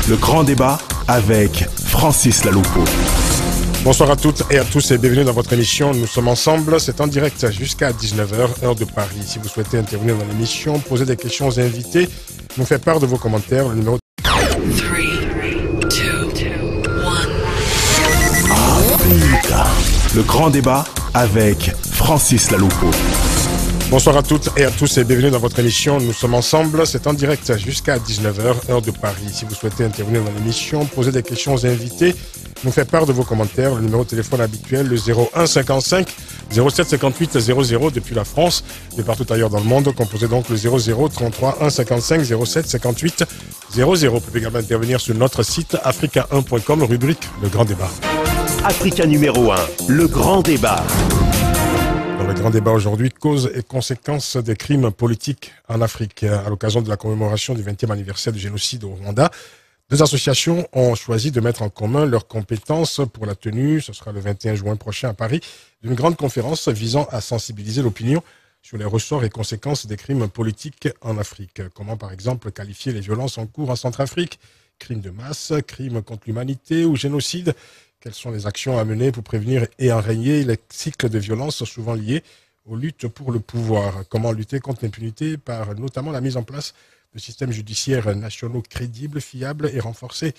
Le grand débat avec Francis Laloupeau. Bonsoir à toutes et à tous et bienvenue dans votre émission. Nous sommes ensemble, c'est en direct jusqu'à 19h, heure de Paris. Si vous souhaitez intervenir dans l'émission, poser des questions aux invités, nous faire part de vos commentaires, le numéro 3, 2, 1. Le grand débat avec Francis Laloupeau. Bonsoir à toutes et à tous et bienvenue dans votre émission. Nous sommes ensemble, c'est en direct jusqu'à 19h, heure de Paris. Si vous souhaitez intervenir dans l'émission, poser des questions aux invités, nous faire part de vos commentaires, le numéro de téléphone habituel, le 01 55 07 58 00 depuis la France et partout ailleurs dans le monde, composez donc le 00 33 1 55 07 58 00. Vous pouvez également intervenir sur notre site africa1.com, rubrique Le Grand Débat. Africa numéro 1, Le Grand Débat. Dans le grand débat aujourd'hui, causes et conséquences des crimes politiques en Afrique. À l'occasion de la commémoration du 20e anniversaire du génocide au Rwanda, deux associations ont choisi de mettre en commun leurs compétences pour la tenue, ce sera le 21 juin prochain à Paris, d'une grande conférence visant à sensibiliser l'opinion sur les ressorts et conséquences des crimes politiques en Afrique. Comment par exemple qualifier les violences en cours en Centrafrique, crimes de masse, crimes contre l'humanité ou génocide? Quelles sont les actions à mener pour prévenir et enrayer les cycles de violence souvent liés aux luttes pour le pouvoir? Comment lutter contre l'impunité par notamment la mise en place de systèmes judiciaires nationaux crédibles, fiables et renforcés?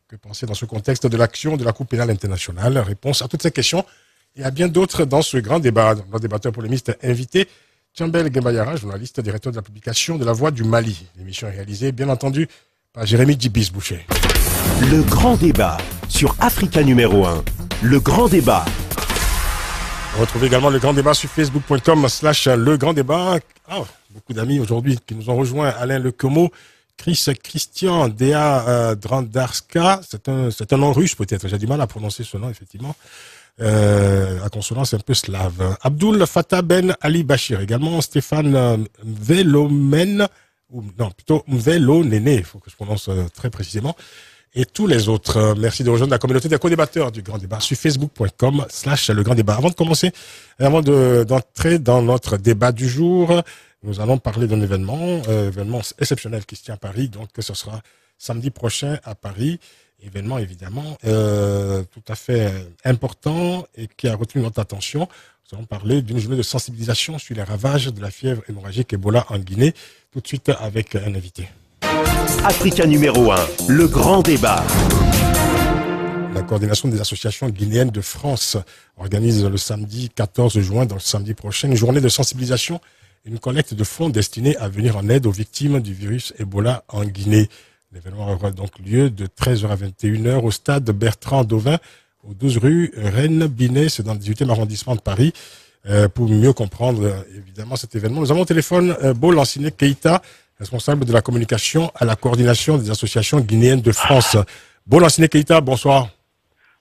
Que penser dans ce contexte de l'action de la Cour pénale internationale? Réponse à toutes ces questions et à bien d'autres dans ce grand débat. Notre débatteur polémiste invité, Tchambel Gembayara, journaliste, directeur de la publication de La Voix du Mali. L'émission est réalisée, bien entendu, par Jérémy Djibis-Boucher. Le grand débat sur Africa numéro 1. Le grand débat. Retrouvez également le grand débat sur facebook.com/le grand débat. Beaucoup d'amis aujourd'hui qui nous ont rejoints. Alain Lecomo, Christian Dea Drandarska. C'est un nom russe peut-être. J'ai du mal à prononcer ce nom effectivement. La consonance est un peu slave. Abdul Fattah Ben Ali Bachir également. Stéphane Mvelomen. Plutôt Mvelo Néné. Il faut que je prononce très précisément. Et tous les autres. Merci de rejoindre la communauté des co-débatteurs du Grand Débat sur facebook.com/le Grand Débat. Avant de commencer, avant d'entrer dans notre débat du jour, nous allons parler d'un événement exceptionnel qui se tient à Paris. Donc, ce sera samedi prochain à Paris. Événement, évidemment, tout à fait important et qui a retenu notre attention. Nous allons parler d'une journée de sensibilisation sur les ravages de la fièvre hémorragique Ebola en Guinée. Tout de suite avec un invité. Africa numéro 1, le grand débat. La coordination des associations guinéennes de France organise le samedi 14 juin, donc samedi prochain, une journée de sensibilisation et une collecte de fonds destinés à venir en aide aux victimes du virus Ebola en Guinée. L'événement aura donc lieu de 13h à 21h au stade Bertrand Dauvin, aux 12 rue Rennes-Binet, c'est dans le 18e arrondissement de Paris. Pour mieux comprendre évidemment cet événement, nous avons au téléphone Beau Lanciné Keïta, responsable de la communication à la coordination des associations guinéennes de France. Beau Lanciné Keïta, bonsoir.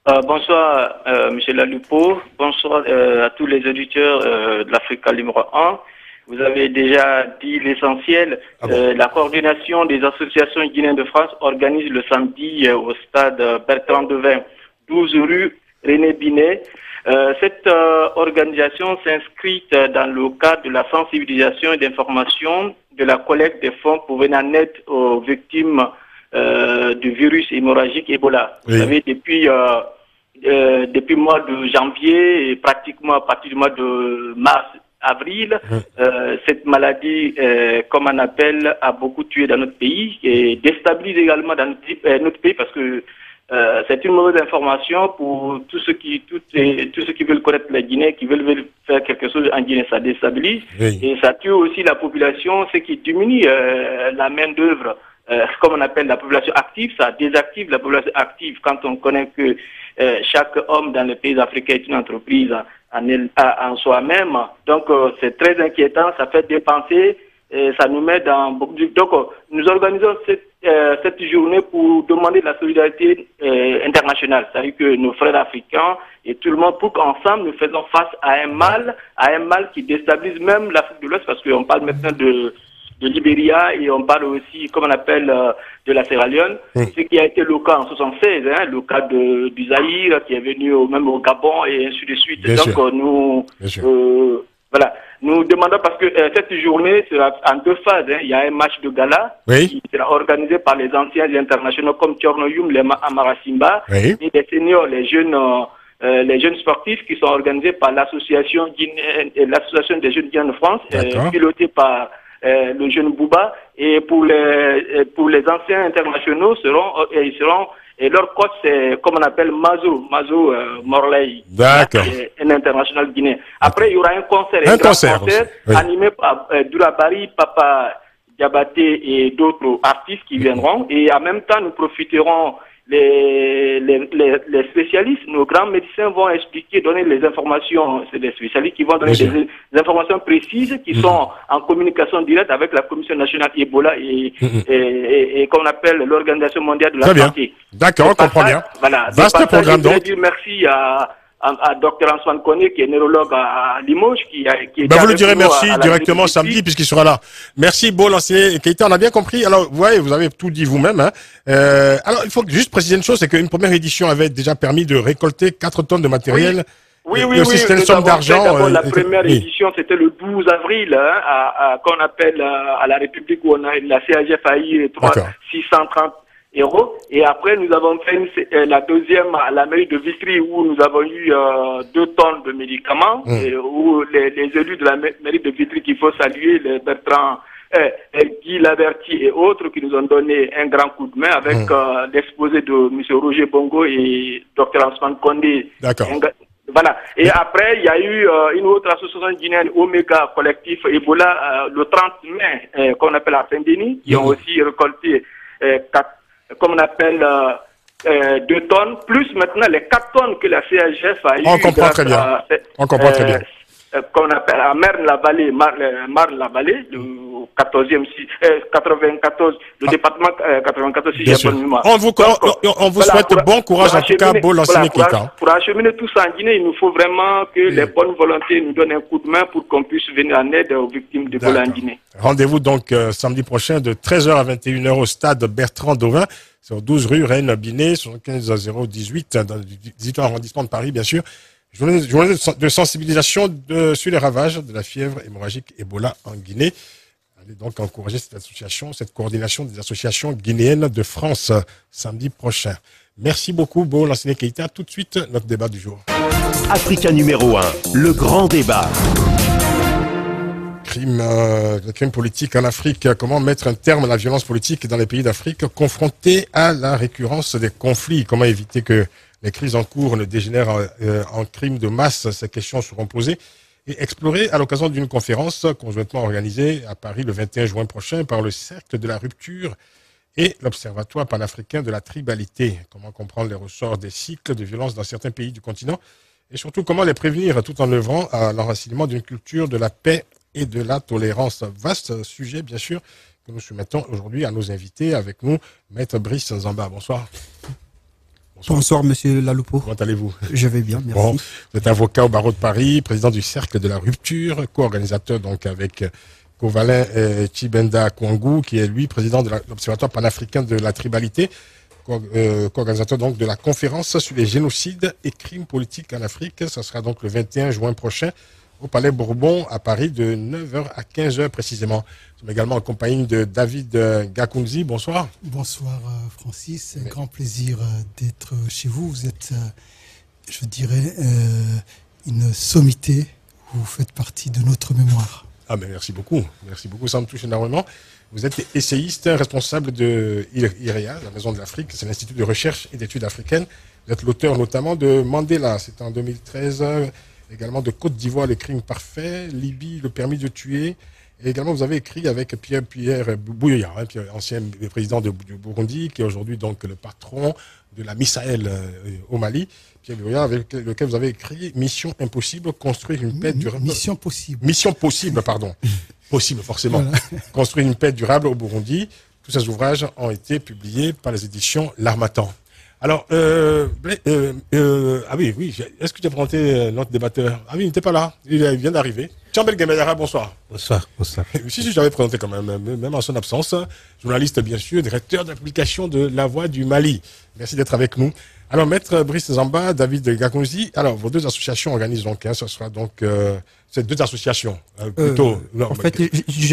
Bonsoir, M. Laloupeau. Bonsoir à tous les auditeurs de l'Africa numéro 1. Vous avez déjà dit l'essentiel. La coordination des associations guinéennes de France organise le samedi au stade Bertrand Devin, 12 rue René Binet. Cette organisation s'inscrit dans le cadre de la sensibilisation et d'information de la collecte des fonds pour venir en aide aux victimes du virus hémorragique Ebola. Oui. Vous savez, depuis le mois de janvier et pratiquement à partir du mois de mars-avril, cette maladie, comme on appelle, a beaucoup tué dans notre pays et déstabilise également dans notre pays parce que c'est une mauvaise information pour tous ceux qui veulent connaître la Guinée, qui veulent faire quelque chose en Guinée. Ça déstabilise et ça tue aussi la population, ce qui diminue la main d'œuvre, comme on appelle la population active. Ça désactive la population active quand on connaît que chaque homme dans les pays africains est une entreprise en soi-même. Donc c'est très inquiétant, ça fait dépenser. Et ça nous met dans beaucoup de... Donc, nous organisons cette journée pour demander de la solidarité internationale. C'est-à-dire que nos frères africains et tout le monde, pour qu'ensemble nous faisons face à un mal qui déstabilise même l'Afrique de l'Ouest, parce qu'on parle maintenant de Libéria et on parle aussi, comme on appelle, de la Sierra Leone, ce qui a été le cas en 76, le cas du Zaïre qui est venu même au Gabon et ainsi de suite. Donc, nous... Voilà. Nous demandons parce que cette journée sera en 2 phases. Hein. Il y a un match de gala qui sera organisé par les anciens internationaux comme Tchornoyoum, les Amara Simba, et les seniors, les jeunes sportifs qui sont organisés par l'association des jeunes guinéens de France, pilotée par le jeune Bouba. Et pour les anciens internationaux ils seront et leur coach, c'est comme on appelle Mazo Morley. D'accord. Un international guinéen. Après, il y aura un concert animé par Durabari, Papa Diabaté et d'autres artistes qui viendront. Et en même temps, nous profiterons les spécialistes, nos grands médecins vont expliquer, donner les informations, c'est des spécialistes qui vont donner des informations précises qui sont en communication directe avec la Commission nationale Ebola et qu'on appelle l'Organisation mondiale de la santé. D'accord, on comprend bien. Voilà. Vaste programme donc. Je voudrais dire merci à Dr Antoine Koné, qui est neurologue à Limoges, qui est vous le direz merci directement samedi, puisqu'il sera là. Merci, Beau, l'enseignant Keïta, on a bien compris. Alors, vous voyez, vous avez tout dit vous-même. Hein. Alors, il faut juste préciser une chose, c'est qu'une première édition avait déjà permis de récolter 4 tonnes de matériel. Oui. Aussi, c'était une somme d'argent. La première édition, c'était le 12 avril, qu'on appelle à la République, où on a la CAGF a eu 630 euros. Et après, nous avons fait la deuxième à la mairie de Vitry, où nous avons eu 2 tonnes de médicaments, et où les élus de la mairie de Vitry, qu'il faut saluer, les Bertrand, Guy Laverty et autres, qui nous ont donné un grand coup de main avec l'exposé de M. Roger Bongo et Dr Antoine Condé. D'accord. Voilà. Et après, il y a eu une autre association guinéenne, Omega Collectif Ebola, le 30 mai, qu'on appelle à Saint-Denis, qui ont aussi récolté 4, comme on appelle 2 tonnes, plus maintenant les 4 tonnes que la CHF a eu. On comprend très bien. On comprend très bien. Qu'on appelle à Marne-la-Vallée, Marne-la-Vallée, le 94, le département 94, si j'ai bonne mémoire. On vous souhaite bon courage, en tout cas, Beau, l'enseignant Keïta. Pour acheminer tout ça en Guinée, il nous faut vraiment que les bonnes volontés nous donnent un coup de main pour qu'on puisse venir en aide aux victimes d'Ebola en Guinée. Rendez-vous donc samedi prochain de 13h à 21h au stade Bertrand Dovin, sur 12 rue Rennes-Binet, 75 018, dans le 18e arrondissement de Paris, bien sûr. Journée de sensibilisation sur les ravages de la fièvre hémorragique Ebola en Guinée. Allez donc encourager cette association, cette coordination des associations guinéennes de France samedi prochain. Merci beaucoup, Beau, l'enseignant Keïta. Tout de suite, notre débat du jour. Africa numéro 1, le grand débat. Le crime politique en Afrique. Comment mettre un terme à la violence politique dans les pays d'Afrique confrontés à la récurrence des conflits? Comment éviter que les crises en cours ne dégénèrent en crimes de masse? Ces questions seront posées et explorées à l'occasion d'une conférence conjointement organisée à Paris le 21 juin prochain par le Cercle de la Rupture et l'Observatoire panafricain de la tribalité. Comment comprendre les ressorts des cycles de violence dans certains pays du continent et surtout comment les prévenir tout en œuvrant à l'enracinement d'une culture de la paix et de la tolérance. Vaste sujet, bien sûr, que nous soumettons aujourd'hui à nos invités. Avec nous, Maître Brice Zamba. Bonsoir. Bonsoir, Monsieur Laloupo. Comment allez-vous? Je vais bien, merci. Bon, vous êtes avocat au barreau de Paris, président du Cercle de la Rupture, co-organisateur donc avec Kovalin Chibenda Kwangu, qui est lui président de l'Observatoire panafricain de la tribalité, co-organisateur donc de la conférence sur les génocides et crimes politiques en Afrique. Ça sera donc le 21 juin prochain au Palais Bourbon à Paris de 9h à 15h précisément. Nous sommes également en compagnie de David Gakounzi. Bonsoir. Bonsoir Francis, un grand plaisir d'être chez vous. Vous êtes, je dirais, une sommité. Vous faites partie de notre mémoire. Ah ben merci beaucoup, ça me touche énormément. Vous êtes essayiste, responsable de IREA, la Maison de l'Afrique, c'est l'Institut de recherche et d'études africaines. Vous êtes l'auteur notamment de Mandela, c'était en 2013, également de Côte d'Ivoire, le crime parfait, Libye, le permis de tuer. Et également, vous avez écrit avec Pierre Bouyoya, ancien président du Burundi, qui est aujourd'hui donc le patron de la Misaël au Mali. Pierre Bouyoya, avec lequel vous avez écrit Mission impossible, construire une paix durable. Mission possible. Mission possible, pardon. Possible, forcément. Voilà. Construire une paix durable au Burundi. Tous ces ouvrages ont été publiés par les éditions L'Harmattan. Alors, ah oui, est-ce que tu as présenté notre débatteur? Ah oui, il n'était pas là, il vient d'arriver. Chambel Gemayara, bonsoir. Bonsoir. Si, j'avais présenté quand même en son absence, journaliste bien sûr, directeur de la publication de La Voix du Mali. Merci d'être avec nous. Alors, Maître Brice Zamba, David Gakonzi, alors vos deux associations organisent donc, ce sera donc ces deux associations plutôt. En fait,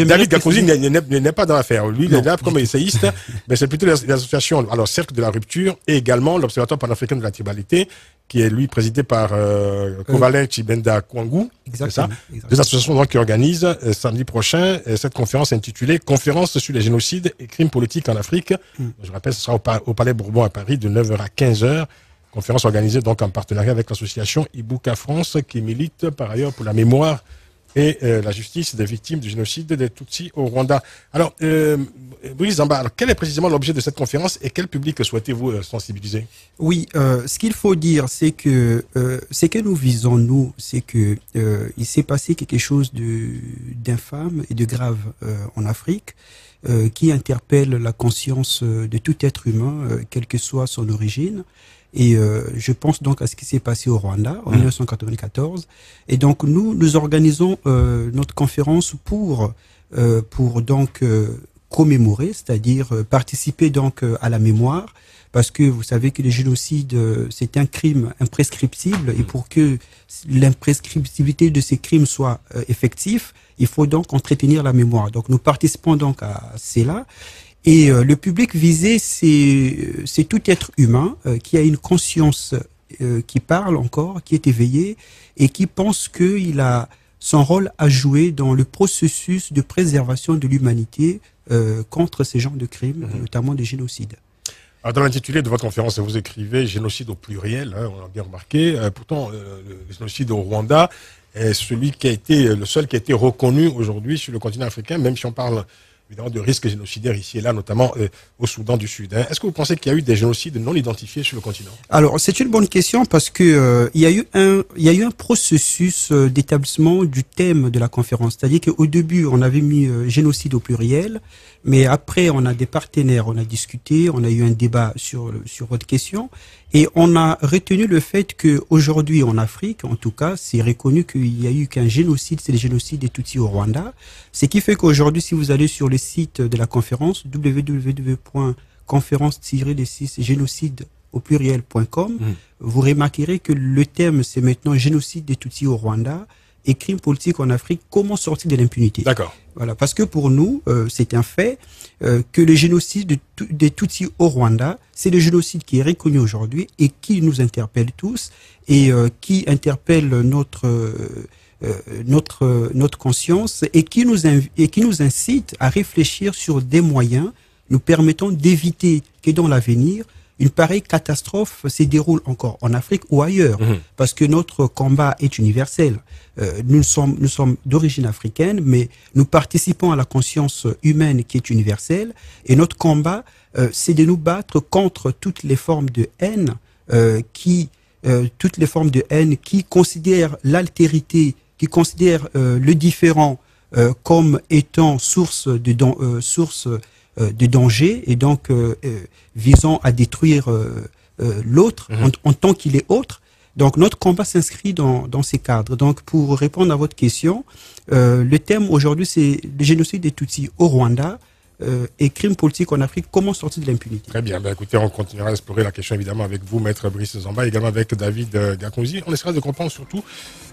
David Gakonzi n'est pas dans l'affaire. Lui, il est là comme essayiste, mais c'est plutôt les associations. Alors, Cercle de la Rupture et également l'Observatoire panafricain de la tribalité, qui est lui présidé par Kovalen Chibenda Kwangu. C'est ça. Deux associations donc qui organisent samedi prochain cette conférence intitulée Conférence sur les génocides et crimes politiques en Afrique. Je rappelle, ce sera au Palais Bourbon à Paris de 9h à 15h. Conférence organisée donc en partenariat avec l'association Ibuka France qui milite par ailleurs pour la mémoire et la justice des victimes du génocide des Tutsis au Rwanda. Alors, Brice Zamba, quel est précisément l'objet de cette conférence et quel public souhaitez-vous sensibiliser? Oui, ce qu'il faut dire, c'est que nous visons, nous, c'est que il s'est passé quelque chose d'infâme et de grave en Afrique qui interpelle la conscience de tout être humain, quelle que soit son origine. Et je pense donc à ce qui s'est passé au Rwanda en 1994. Et donc nous organisons notre conférence pour donc commémorer, c'est-à-dire participer donc à la mémoire, parce que vous savez que le génocide c'est un crime imprescriptible et pour que l'imprescriptibilité de ces crimes soit effective, il faut donc entretenir la mémoire. Donc nous participons donc à cela. Et le public visé, c'est tout être humain qui a une conscience qui parle encore, qui est éveillé et qui pense qu'il a son rôle à jouer dans le processus de préservation de l'humanité contre ces genres de crimes, notamment des génocides. Alors, dans l'intitulé de votre conférence, vous écrivez génocide au pluriel, hein, on l'a bien remarqué. Pourtant, le génocide au Rwanda est celui qui a été le seul qui a été reconnu aujourd'hui sur le continent africain, même si on parle évidemment de risques génocidaires ici et là, notamment au Soudan du Sud. Est-ce que vous pensez qu'il y a eu des génocides non identifiés sur le continent? Alors, c'est une bonne question parce que il y a eu un processus d'établissement du thème de la conférence. C'est-à-dire qu'au début, on avait mis génocide au pluriel, mais après, on a des partenaires, on a discuté, on a eu un débat sur votre question, et on a retenu le fait que aujourd'hui en Afrique, en tout cas, c'est reconnu qu'il y a eu qu'un génocide, c'est le génocide des Tutsis au Rwanda. Ce qui fait qu'aujourd'hui, si vous allez sur le site de la conférence, www.conférence-génocide au pluriel.com, vous remarquerez que le thème, c'est maintenant génocide des Tutsis au Rwanda et crimes politiques en Afrique, comment sortir de l'impunité. D'accord. Voilà, parce que pour nous, c'est un fait que le génocide des Tutsis au Rwanda, c'est le génocide qui est reconnu aujourd'hui et qui nous interpelle tous et qui interpelle notre conscience et qui nous incite à réfléchir sur des moyens nous permettant d'éviter que dans l'avenir, une pareille catastrophe se déroule encore en Afrique ou ailleurs, parce que notre combat est universel. Nous sommes d'origine africaine, mais nous participons à la conscience humaine qui est universelle, et notre combat, c'est de nous battre contre toutes les formes de haine qui considèrent l'altérité, qui considèrent le différent comme étant source de danger et donc visant à détruire l'autre en tant qu'il est autre. Donc notre combat s'inscrit dans ces cadres. Donc pour répondre à votre question, le thème aujourd'hui c'est le génocide des Tutsis au Rwanda et crimes politiques en Afrique, comment sortir de l'impunité. Très bien, écoutez, on continuera à explorer la question évidemment avec vous, Maître Brice Zamba, également avec David Gakonzi. On essaiera de comprendre surtout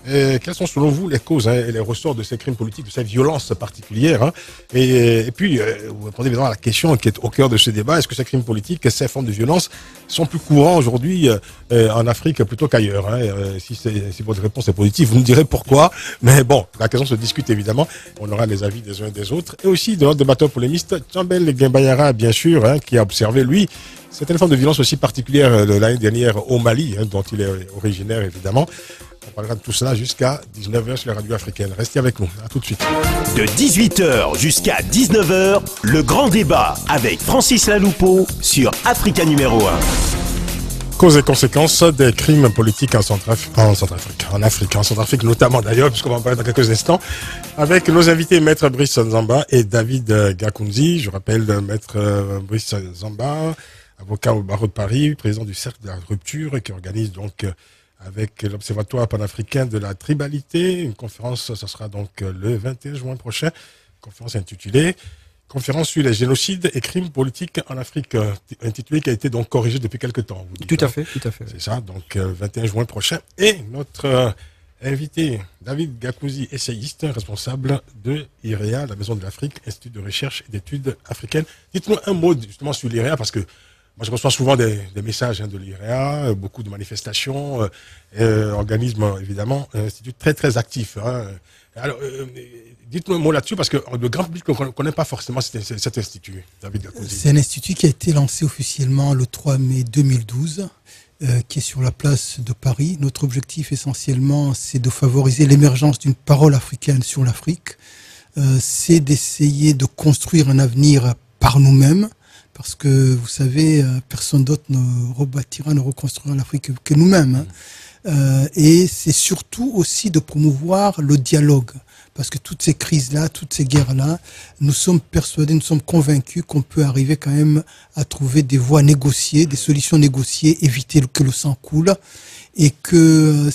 quelles sont selon vous les causes et les ressorts de ces crimes politiques, de ces violences particulières. Et puis, vous répondez évidemment à la question qui est au cœur de ce débat, est-ce que ces crimes politiques, ces formes de violence sont plus courants aujourd'hui en Afrique plutôt qu'ailleurs? Si votre réponse est positive, vous nous direz pourquoi. Mais bon, la question se discute évidemment. On aura les avis des uns et des autres. Et aussi de notre débatteur polémiste, Tchambel Gembayara, bien sûr, qui a observé, lui, certaines formes de violence aussi particulières de l'année dernière au Mali, dont il est originaire, évidemment. On parlera de tout cela jusqu'à 19h sur la radio africaine. Restez avec nous. À tout de suite. De 18h jusqu'à 19h, le grand débat avec Francis Laloupeau sur Africa numéro 1. Causes et conséquences des crimes politiques en Centrafrique notamment d'ailleurs, puisqu'on va en parler dans quelques instants, avec nos invités Maître Brice Zamba et David Gakonzi. Je rappelle Maître Brice Zamba, avocat au barreau de Paris, président du Cercle de la Rupture, qui organise donc avec l'Observatoire panafricain de la tribalité une conférence, ce sera donc le 21 juin prochain, conférence intitulée Conférence sur les génocides et crimes politiques en Afrique, intitulée, qui a été donc corrigée depuis quelques temps. Vous dites, Tout à fait, tout à fait. C'est ça, donc 21 juin prochain. Et notre invité, David Gakouzi, essayiste, responsable de IREA, la Maison de l'Afrique, Institut de recherche et d'études africaines. Dites-nous un mot justement sur l'IREA, parce que moi je reçois souvent des messages de l'IREA, beaucoup de manifestations, organisme évidemment, un institut très très actif. Alors, dites-nous un mot là-dessus, parce que le grand public ne connaît pas forcément cet institut, David Gakouzi. C'est un institut qui a été lancé officiellement le 3 mai 2012, qui est sur la place de Paris. Notre objectif essentiellement, c'est de favoriser l'émergence d'une parole africaine sur l'Afrique. C'est d'essayer de construire un avenir par nous-mêmes, parce que, vous savez, personne d'autre ne rebâtira, ne reconstruira l'Afrique que nous-mêmes. Et c'est surtout aussi de promouvoir le dialogue. Parce que toutes ces crises-là, toutes ces guerres-là, nous sommes persuadés, nous sommes convaincus qu'on peut arriver quand même à trouver des voies négociées, des solutions négociées, éviter que le sang coule. Et que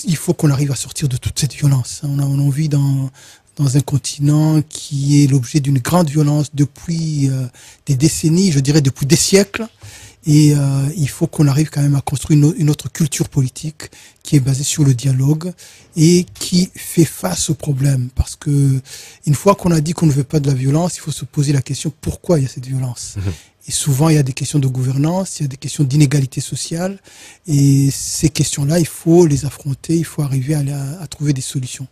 il faut qu'on arrive à sortir de toute cette violence. On vit dans un continent qui est l'objet d'une grande violence depuis des décennies, je dirais depuis des siècles. Et il faut qu'on arrive quand même à construire une autre culture politique qui est basée sur le dialogue et qui fait face aux problèmes. Parce que une fois qu'on a dit qu'on ne veut pas de la violence, il faut se poser la question pourquoi il y a cette violence. Et souvent, il y a des questions de gouvernance, il y a des questions d'inégalité sociale. Et ces questions-là, il faut les affronter, il faut arriver à trouver des solutions.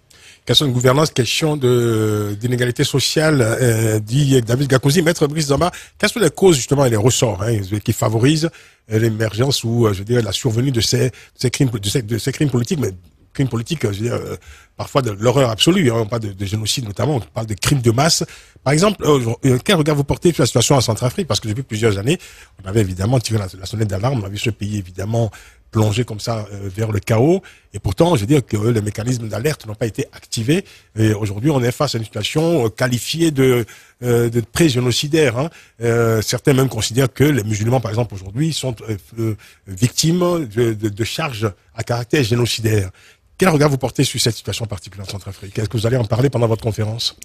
Question de gouvernance, question d'inégalité sociale, dit David Gakouzi. Maître Brice Zamba, quelles sont les causes justement et les ressorts qui favorisent l'émergence ou je dirais la survenue de ces crimes politiques, mais crimes politiques, je veux dire, parfois de l'horreur absolue, on parle de génocide notamment, on parle de crimes de masse. Par exemple, quel regard vous portez sur la situation en Centrafrique? Parce que depuis plusieurs années, on avait évidemment tiré la sonnette d'alarme, on a vu ce pays évidemment plongé comme ça vers le chaos. Et pourtant, je veux dire que les mécanismes d'alerte n'ont pas été activés. Et aujourd'hui, on est face à une situation qualifiée de pré-génocidaire. Certains même considèrent que les musulmans, par exemple, aujourd'hui, sont victimes de charges à caractère génocidaire. Quel regard vous portez sur cette situation particulière en Centrafrique? Est-ce que vous allez en parler pendant votre conférence?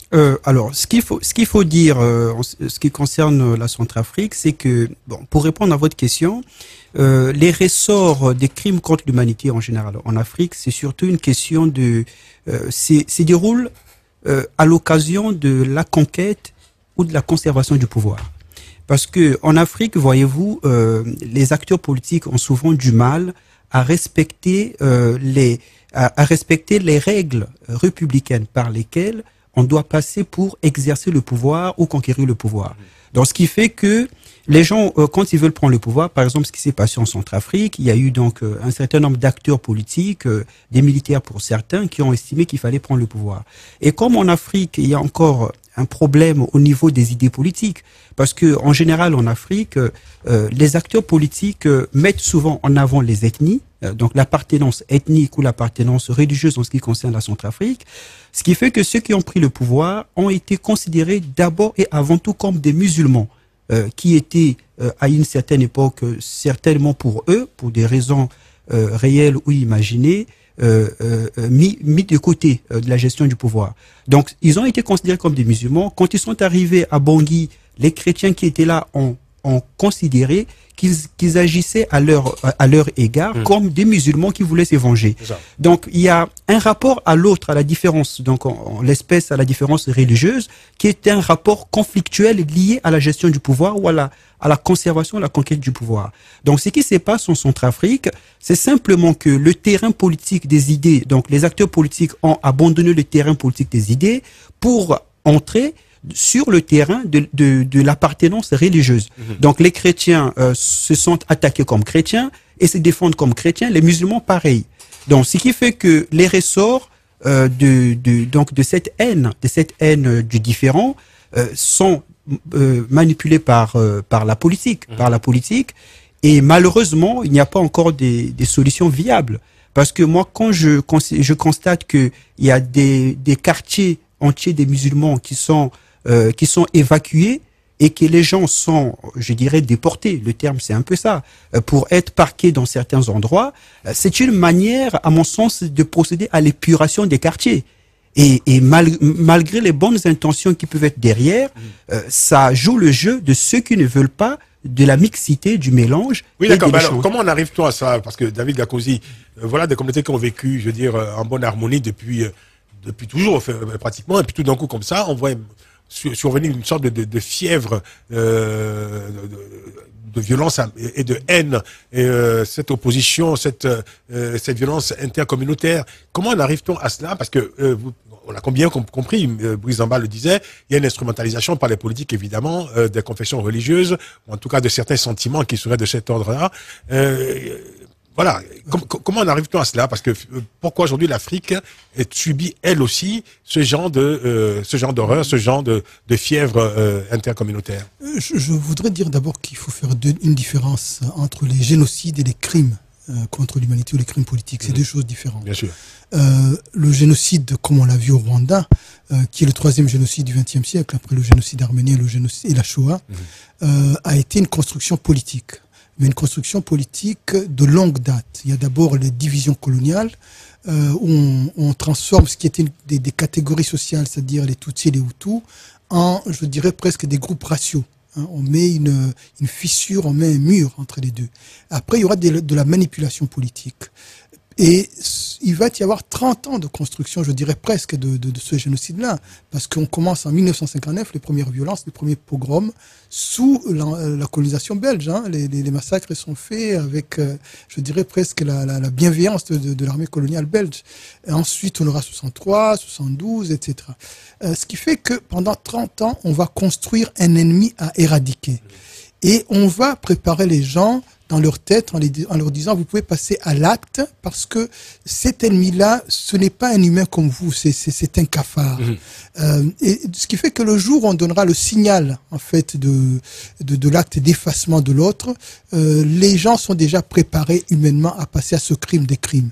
Alors, ce qu'il faut dire en ce qui concerne la Centrafrique, c'est que, bon, pour répondre à votre question, les ressorts des crimes contre l'humanité en général en Afrique, c'est surtout une question se déroule à l'occasion de la conquête ou de la conservation du pouvoir. Parce que en Afrique, voyez-vous, les acteurs politiques ont souvent du mal à respecter les règles républicaines par lesquelles on doit passer pour exercer le pouvoir ou conquérir le pouvoir. Donc, ce qui fait que les gens, quand ils veulent prendre le pouvoir, par exemple, ce qui s'est passé en Centrafrique, il y a eu donc un certain nombre d'acteurs politiques, des militaires pour certains, qui ont estimé qu'il fallait prendre le pouvoir. Et comme en Afrique, il y a encore un problème au niveau des idées politiques, parce que en général en Afrique, les acteurs politiques mettent souvent en avant les ethnies, donc l'appartenance ethnique ou l'appartenance religieuse en ce qui concerne la Centrafrique, ce qui fait que ceux qui ont pris le pouvoir ont été considérés d'abord et avant tout comme des musulmans, qui étaient à une certaine époque, certainement pour eux, pour des raisons réelles ou imaginées, mis de côté de la gestion du pouvoir. Donc, ils ont été considérés comme des musulmans. Quand ils sont arrivés à Bangui, les chrétiens qui étaient là ont considéré qu'ils agissaient à leur égard comme des musulmans qui voulaient se venger. Donc, il y a un rapport à l'autre, à la différence, donc en l'espèce à la différence religieuse, qui est un rapport conflictuel lié à la gestion du pouvoir ou à la conservation, à la conquête du pouvoir. Donc, ce qui se passe en Centrafrique, c'est simplement que le terrain politique des idées, donc les acteurs politiques ont abandonné le terrain politique des idées pour entrer sur le terrain de l'appartenance religieuse. Donc les chrétiens se sont attaqués comme chrétiens et se défendent comme chrétiens, les musulmans pareil. Donc ce qui fait que les ressorts de cette haine du différent sont manipulés par la politique, et malheureusement il n'y a pas encore des solutions viables. Parce que moi, quand je constate qu'il y a des quartiers entiers des musulmans qui sont évacués et que les gens sont, je dirais, déportés, le terme c'est un peu ça, pour être parqués dans certains endroits, c'est une manière, à mon sens, de procéder à l'épuration des quartiers. Et malgré les bonnes intentions qui peuvent être derrière, ça joue le jeu de ceux qui ne veulent pas de la mixité, du mélange. Oui, d'accord. Alors, comment en arrive-t-on à ça? Parce que David Gakouzi, voilà des communautés qui ont vécu, je veux dire, en bonne harmonie depuis toujours, pratiquement. Et puis tout d'un coup, comme ça, on voit survenir une sorte de fièvre de violence et de haine, et cette opposition, cette violence intercommunautaire. Comment en arrive-t-on à cela? Parce que on a bien compris, Brice Zamba le disait, il y a une instrumentalisation par les politiques, évidemment, des confessions religieuses, ou en tout cas de certains sentiments qui seraient de cet ordre-là. Voilà. Comment en arrive-t-on à cela? Parce que pourquoi aujourd'hui l'Afrique subit elle aussi ce genre d'horreur, ce genre de fièvre intercommunautaire? Je voudrais dire d'abord qu'il faut faire une différence entre les génocides et les crimes contre l'humanité ou les crimes politiques. C'est deux choses différentes. Bien sûr. Le génocide, comme on l'a vu au Rwanda, qui est le troisième génocide du XXe siècle, après le génocide arménien et la Shoah, a été une construction politique. Mais une construction politique de longue date. Il y a d'abord les divisions coloniales, où on transforme ce qui était des catégories sociales, c'est-à-dire les Tutsis et les Hutus, en, je dirais, presque des groupes raciaux. On met une fissure, on met un mur entre les deux. Après, il y aura de la manipulation politique. Et il va y avoir 30 ans de construction, je dirais presque, de ce génocide-là. Parce qu'on commence en 1959, les premières violences, les premiers pogroms, sous la colonisation belge. Les massacres sont faits avec, je dirais presque, la bienveillance de l'armée coloniale belge. Et ensuite, on aura 63, 72, etc. Ce qui fait que pendant 30 ans, on va construire un ennemi à éradiquer. Et on va préparer les gens dans leur tête en leur disant vous pouvez passer à l'acte parce que cet ennemi-là, ce n'est pas un humain comme vous, c'est un cafard. Et ce qui fait que le jour où on donnera le signal en fait de l'acte d'effacement de l'autre, les gens sont déjà préparés humainement à passer à ce crime des crimes.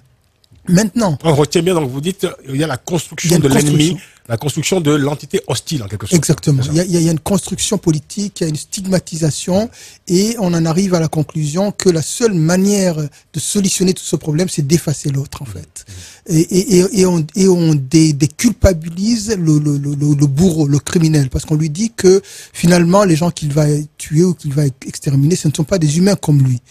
Maintenant, on retient bien, donc vous dites, il y a la construction de l'ennemi, la construction de l'entité hostile en quelque sorte. Exactement. Il y a une construction politique, il y a une stigmatisation, et on en arrive à la conclusion que la seule manière de solutionner tout ce problème, c'est d'effacer l'autre en fait. Et on déculpabilise le bourreau, le criminel, parce qu'on lui dit que finalement les gens qu'il va tuer ou qu'il va exterminer, ce ne sont pas des humains comme lui.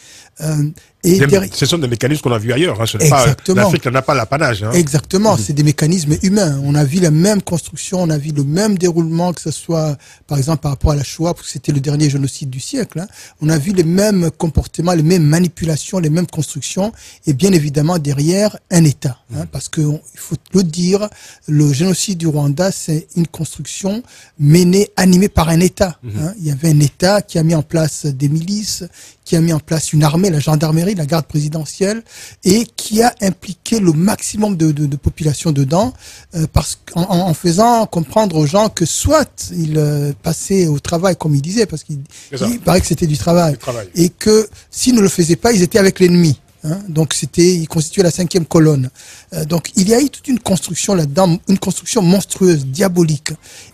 Ce sont des mécanismes qu'on a vus ailleurs. L'Afrique n'en a pas l'apanage. Exactement, c'est des mécanismes humains. On a vu la même construction, on a vu le même déroulement, que ce soit par exemple par rapport à la Shoah, parce que c'était le dernier génocide du siècle. On a vu les mêmes comportements, les mêmes manipulations, les mêmes constructions, et bien évidemment derrière un État. Parce que il faut le dire, le génocide du Rwanda, c'est une construction animée par un État. Il y avait un État qui a mis en place des milices, qui a mis en place une armée, la gendarmerie, la garde présidentielle, et qui a impliqué le maximum de population dedans, parce qu'en faisant comprendre aux gens que soit ils passaient au travail, comme il disait, parce qu'il paraît que c'était du travail, et que s'ils ne le faisaient pas, ils étaient avec l'ennemi. Donc il constituait la 5e colonne. Donc il y a eu toute une construction là-dedans, une construction monstrueuse, diabolique.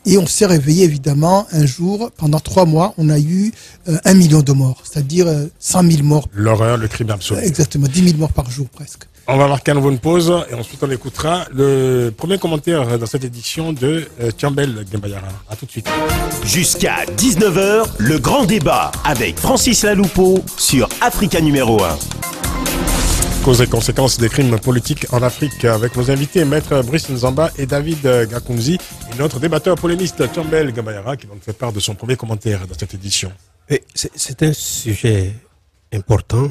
Et on s'est réveillé évidemment un jour, pendant 3 mois, on a eu 1 million de morts, c'est-à-dire 100 000 morts. L'horreur, le crime absolu. Exactement, 10 000 morts par jour presque. On va marquer à nouveau une pause et ensuite on écoutera le premier commentaire dans cette édition de Tiambel Gembayara. À tout de suite. Jusqu'à 19h, le grand débat avec Francis Laloupeau sur Africa numéro 1. Causes et conséquences des crimes politiques en Afrique avec nos invités, Maître Brice Nzamba et David Gakouzi, et notre débatteur polémiste Tiambel Gembayara qui nous fait part de son premier commentaire dans cette édition. C'est un sujet important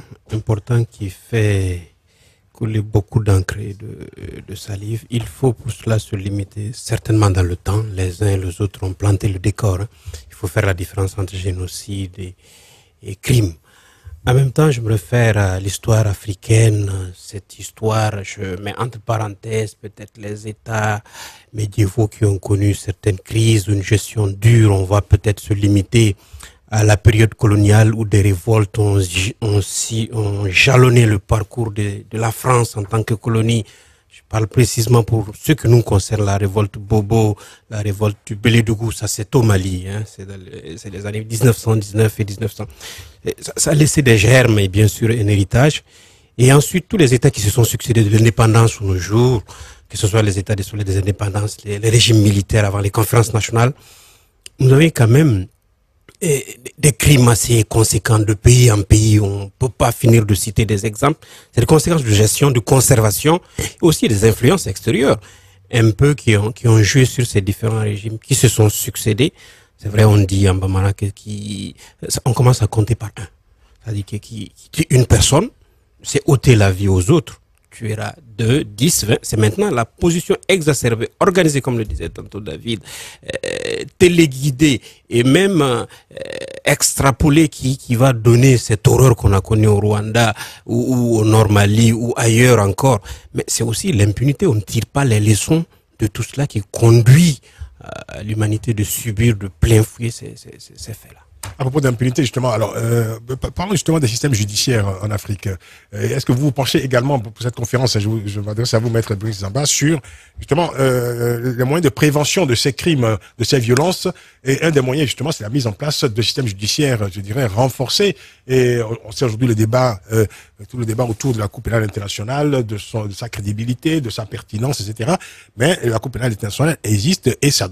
qui fait couler beaucoup d'encre et de salive. Il faut pour cela se limiter certainement dans le temps. Les uns et les autres ont planté le décor. Il faut faire la différence entre génocide et crime. En même temps, je me réfère à l'histoire africaine, cette histoire, je mets entre parenthèses peut-être les États médiévaux qui ont connu certaines crises, une gestion dure. On va peut-être se limiter à la période coloniale où des révoltes ont jalonné le parcours de la France en tant que colonie. Je parle précisément pour ce que nous concerne, la révolte Bobo, la révolte du Bélédougou, ça c'est au Mali, c'est les années 1919 et 1900. Ça a laissé des germes et bien sûr un héritage. Et ensuite, tous les États qui se sont succédés de l'indépendance aux nos jours, que ce soit les États désolés des indépendances, les régimes militaires avant les conférences nationales, nous avons quand même des crimes assez conséquents de pays en pays. On ne peut pas finir de citer des exemples. C'est des conséquences de gestion, de conservation, et aussi des influences extérieures, un peu qui ont joué sur ces différents régimes, qui se sont succédés. C'est vrai, on dit en Bamara on commence à compter par un. C'est-à-dire qui tue une personne, c'est ôter la vie aux autres. Tuera 2, 10, 20. C'est maintenant la position exacerbée, organisée, comme le disait tantôt David, téléguidée et même extrapolée qui va donner cette horreur qu'on a connue au Rwanda ou au Nord Mali ou ailleurs encore. Mais c'est aussi l'impunité. On ne tire pas les leçons de tout cela qui conduit l'humanité de subir de plein fouet ces faits-là. À propos d'impunité, justement, alors parlons justement des systèmes judiciaires en Afrique. Est-ce que vous vous penchez également pour cette conférence, je m'adresse à vous, Maître Brice Zamba, sur justement les moyens de prévention de ces crimes, de ces violences, et un des moyens justement, c'est la mise en place de systèmes judiciaires, je dirais, renforcés. Et on sait aujourd'hui le débat, tout le débat autour de la Cour pénale internationale, de sa crédibilité, de sa pertinence, etc. Mais la Cour pénale internationale existe et ça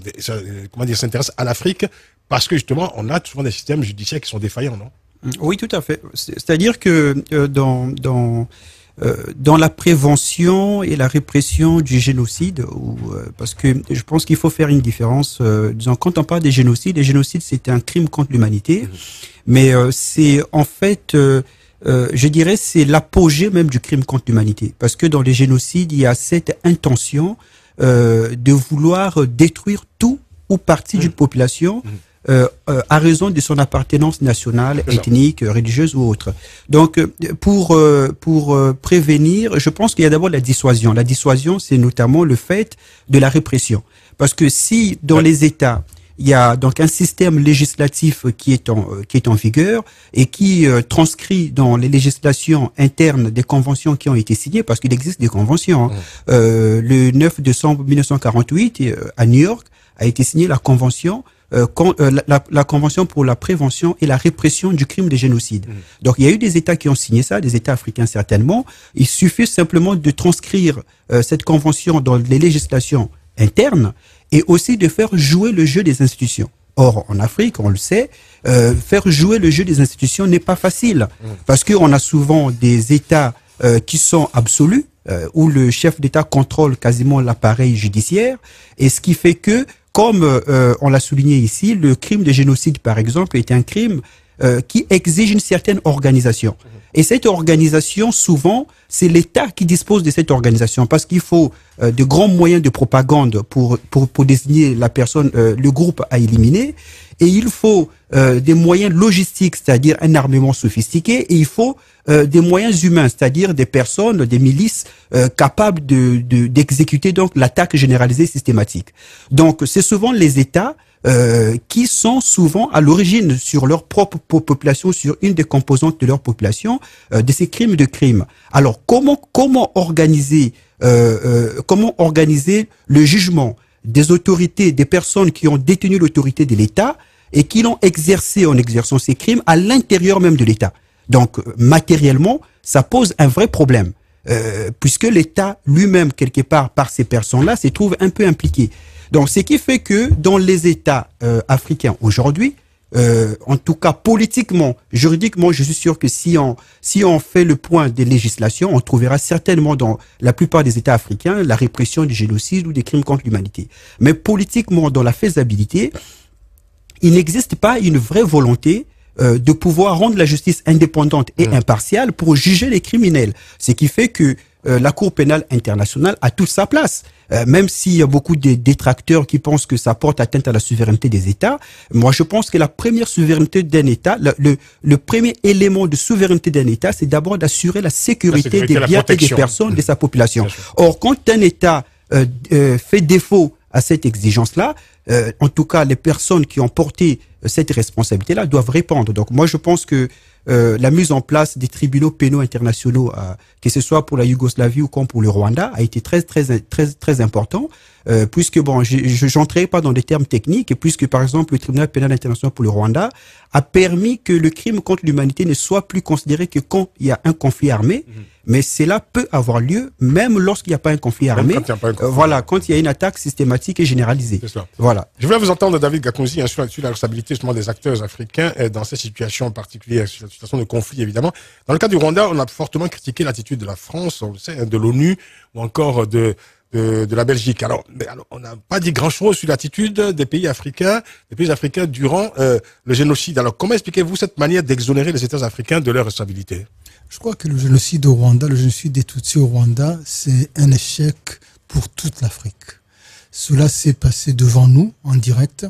s'intéresse à l'Afrique. Parce que justement, on a souvent des systèmes judiciaires qui sont défaillants, non? Oui, tout à fait. C'est-à-dire que dans la prévention et la répression du génocide, parce que je pense qu'il faut faire une différence. Disons, quand on parle des génocides, les génocides c'est un crime contre l'humanité, mais c'est en fait, je dirais, c'est l'apogée même du crime contre l'humanité, parce que dans les génocides, il y a cette intention de vouloir détruire tout ou partie d'une population. À raison de son appartenance nationale, ethnique, religieuse ou autre. Donc, pour prévenir, je pense qu'il y a d'abord la dissuasion. La dissuasion, c'est notamment le fait de la répression. Parce que si dans les États, il y a donc un système législatif qui est en vigueur et qui transcrit dans les législations internes des conventions qui ont été signées, parce qu'il existe des conventions. Le 9 décembre 1948, à New York, a été signée la convention la Convention pour la prévention et la répression du crime de génocide. Donc, il y a eu des États qui ont signé ça, des États africains certainement. Il suffit simplement de transcrire cette convention dans les législations internes et aussi de faire jouer le jeu des institutions. Or, en Afrique, on le sait, faire jouer le jeu des institutions n'est pas facile parce qu'on a souvent des États qui sont absolus, où le chef d'État contrôle quasiment l'appareil judiciaire, et ce qui fait que, comme on l'a souligné ici, le crime de génocide, par exemple, est un crime qui exige une certaine organisation. Et cette organisation, souvent, c'est l'État qui dispose de cette organisation, parce qu'il faut de grands moyens de propagande pour désigner la personne, le groupe à éliminer, et il faut des moyens logistiques, c'est-à-dire un armement sophistiqué, et il faut des moyens humains, c'est-à-dire des personnes, des milices capables d'exécuter donc l'attaque généralisée systématique. Donc, c'est souvent les États qui sont souvent à l'origine sur leur propre population, sur une des composantes de leur population, de ces crimes de crimes. Alors, comment organiser le jugement des autorités, des personnes qui ont détenu l'autorité de l'État et qui l'ont exercé en exerçant ces crimes à l'intérieur même de l'État? Donc, matériellement, ça pose un vrai problème, puisque l'État lui-même, quelque part, par ces personnes-là, se trouve un peu impliqué. Donc, ce qui fait que dans les États africains aujourd'hui, en tout cas politiquement, juridiquement, je suis sûr que si on fait le point des législations, on trouvera certainement dans la plupart des États africains la répression du génocide ou des crimes contre l'humanité. Mais politiquement, dans la faisabilité, il n'existe pas une vraie volonté de pouvoir rendre la justice indépendante et impartiale pour juger les criminels. Ce qui fait que la Cour pénale internationale a toute sa place. Même s'il y a beaucoup de détracteurs qui pensent que ça porte atteinte à la souveraineté des États, moi je pense que la première souveraineté d'un État, le premier élément de souveraineté d'un État, c'est d'abord d'assurer la sécurité des biens et des personnes de sa population. Or, quand un État fait défaut à cette exigence-là, en tout cas les personnes qui ont porté cette responsabilité-là doivent répondre. Donc moi je pense que la mise en place des tribunaux pénaux internationaux, que ce soit pour la Yougoslavie ou comme pour le Rwanda, a été très important, puisque bon, je n'entrerai pas dans des termes techniques, puisque par exemple le tribunal pénal international pour le Rwanda a permis que le crime contre l'humanité ne soit plus considéré que quand il y a un conflit armé, mais cela peut avoir lieu même lorsqu'il n'y a pas un conflit armé. Voilà, quand il y a une attaque systématique et généralisée. Voilà. Je voulais vous entendre, David Gakonzi, sur la responsabilité justement des acteurs africains dans ces situations particulières, sur la situation de conflit évidemment. Dans le cas du Rwanda, on a fortement critiqué l'attitude de la France, on le sait, de l'ONU ou encore de la Belgique. Alors on n'a pas dit grand-chose sur l'attitude des pays africains durant le génocide. Alors, comment expliquez-vous cette manière d'exonérer les États africains de leur responsabilité? Je crois que le génocide au Rwanda, le génocide des Tutsis au Rwanda, c'est un échec pour toute l'Afrique. Cela s'est passé devant nous, en direct,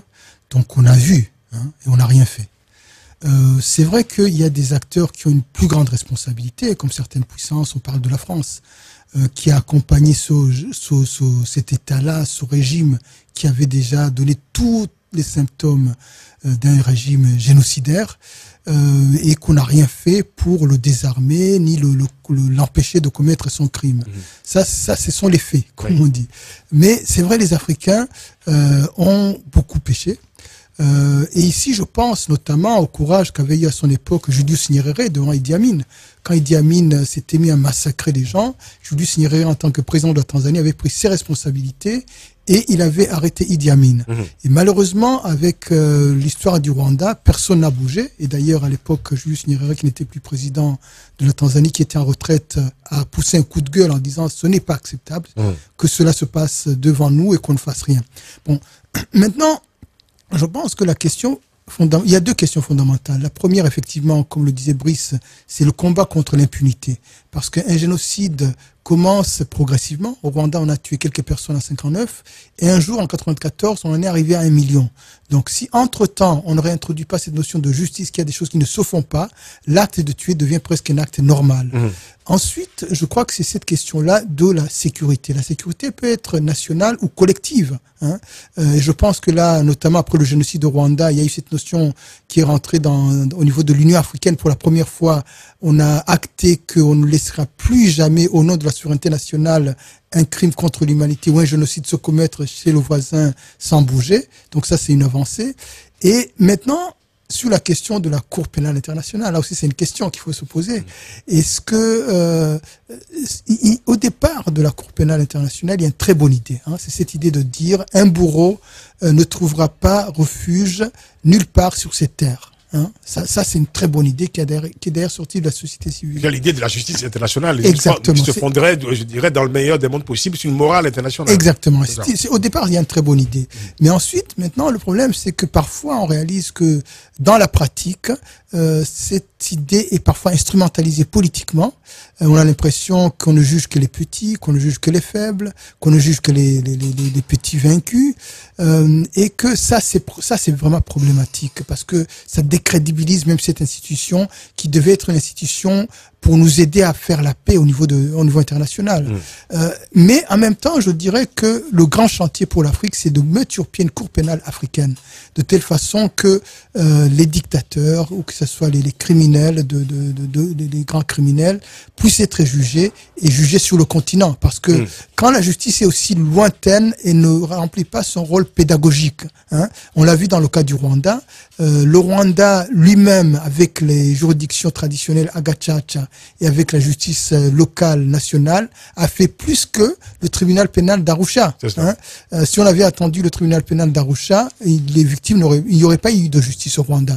donc on a vu, et on n'a rien fait. C'est vrai qu'il y a des acteurs qui ont une plus grande responsabilité, comme certaines puissances, on parle de la France, qui a accompagné cet État-là, ce régime qui avait déjà donné tous les symptômes d'un régime génocidaire, et qu'on n'a rien fait pour le désarmer ni l'empêcher de commettre son crime. Ça, ce sont les faits, comme on dit. Mais c'est vrai, les Africains ont beaucoup péché. Et ici, je pense notamment au courage qu'avait eu à son époque Julius Nyerere devant Idi Amin. Quand Idi Amin s'était mis à massacrer des gens, Julius Nyerere, en tant que président de la Tanzanie, avait pris ses responsabilités et il avait arrêté Idi Amin. Et malheureusement, avec l'histoire du Rwanda, personne n'a bougé. Et d'ailleurs, à l'époque, Julius Nyerere, qui n'était plus président de la Tanzanie, qui était en retraite, a poussé un coup de gueule en disant « ce n'est pas acceptable que cela se passe devant nous et qu'on ne fasse rien ». Bon, maintenant, je pense que il y a deux questions fondamentales. La première, effectivement, comme le disait Brice, c'est le combat contre l'impunité. Parce qu'un génocide commence progressivement. Au Rwanda, on a tué quelques personnes en 59. Et un jour, en 94, on en est arrivé à 1 million. Donc, si entre-temps, on ne réintroduit pas cette notion de justice, qu'il y a des choses qui ne se font pas, l'acte de tuer devient presque un acte normal. Ensuite, je crois que c'est cette question-là de la sécurité. La sécurité peut être nationale ou collective. Je pense que là, notamment après le génocide au Rwanda, il y a eu cette notion qui est rentrée au niveau de l'Union africaine. Pour la première fois, on a acté qu'on ne laissera plus jamais, au nom de la souveraineté nationale, un crime contre l'humanité ou un génocide se commettre chez le voisin sans bouger. Donc ça, c'est une avancée. Et maintenant, sur la question de la Cour pénale internationale, là aussi c'est une question qu'il faut se poser. Est-ce que, au départ de la Cour pénale internationale, il y a une très bonne idée. C'est cette idée de dire un bourreau ne trouvera pas refuge nulle part sur cette terre. Ça c'est une très bonne idée qui est d'ailleurs sortie de la société civile. Il y a l'idée de la justice internationale. Exactement. Qui se fonderait, je dirais, dans le meilleur des mondes possibles, sur une morale internationale. Exactement. Au départ, il y a une très bonne idée. Mais ensuite, maintenant, le problème, c'est que parfois, on réalise que dans la pratique, cette idée est parfois instrumentalisée politiquement. On a l'impression qu'on ne juge que les petits, qu'on ne juge que les faibles, qu'on ne juge que les petits vaincus, et que ça c'est vraiment problématique parce que ça décrédibilise même cette institution qui devait être une institution pour nous aider à faire la paix au niveau international. Mais en même temps, je dirais que le grand chantier pour l'Afrique, c'est de mettre sur pied une cour pénale africaine, de telle façon que les dictateurs ou que ce soit les criminels, les grands criminels, puissent être jugés et jugés sur le continent. Parce que quand la justice est aussi lointaine et ne remplit pas son rôle pédagogique, on l'a vu dans le cas du Rwanda, le Rwanda lui-même, avec les juridictions traditionnelles Agacaca et avec la justice locale, nationale, a fait plus que le tribunal pénal d'Arusha. Si on avait attendu le tribunal pénal d'Arusha, les victimes il n'y aurait pas eu de justice au Rwanda.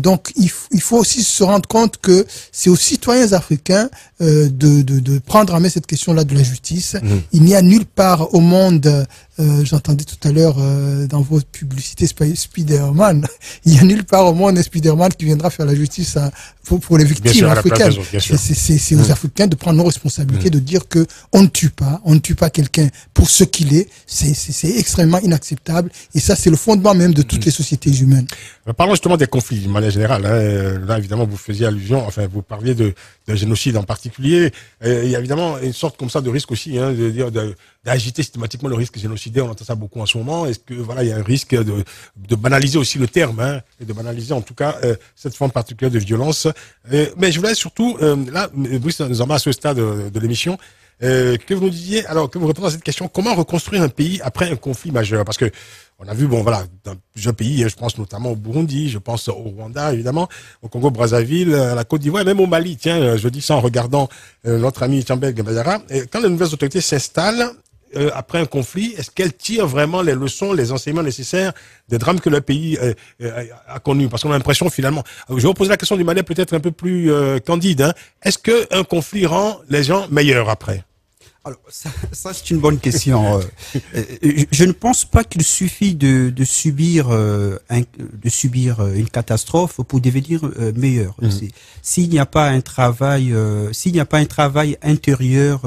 Donc il faut aussi se rendre compte que c'est aux citoyens africains de prendre en main cette question-là de la justice. Il n'y a nulle part au monde, j'entendais tout à l'heure dans vos publicités Spider-Man, il n'y a nulle part au monde un Spider-Man qui viendra faire la justice pour les victimes africaines. C'est aux Africains de prendre nos responsabilités, de dire que on ne tue pas quelqu'un pour ce qu'il est. C'est extrêmement inacceptable et ça c'est le fondement même de toutes les sociétés humaines. Parlons justement des conflits de manière générale. Là évidemment vous faisiez allusion, enfin vous parliez d'un génocide en particulier. Il y a évidemment une sorte comme ça de risque aussi, de dire d'agiter systématiquement le risque génocide génocidaire, on entend ça beaucoup en ce moment. Est-ce que voilà, il y a un risque de banaliser aussi le terme, hein, et de banaliser en tout cas cette forme particulière de violence. Mais je voulais surtout, là, Brice Nzamba, à ce stade de l'émission, que vous nous disiez, alors que vous répondez à cette question, comment reconstruire un pays après un conflit majeur? Parce que on a vu, bon voilà, dans plusieurs pays, je pense notamment au Burundi, je pense au Rwanda évidemment, au Congo-Brazzaville, à la Côte d'Ivoire, et même au Mali. Tiens, je dis ça en regardant notre ami Tchambel Gabayara. Quand les nouvelles autorités s'installent après un conflit, est-ce qu'elles tirent vraiment les leçons, les enseignements nécessaires des drames que le pays a connus? Parce qu'on a l'impression finalement, je vais vous poser la question d'une manière peut-être un peu plus candide, hein. Est-ce qu'un conflit rend les gens meilleurs après? Alors, ça c'est une bonne question. Je ne pense pas qu'il suffit de subir une catastrophe pour devenir meilleur. S'il n'y a pas un travail, intérieur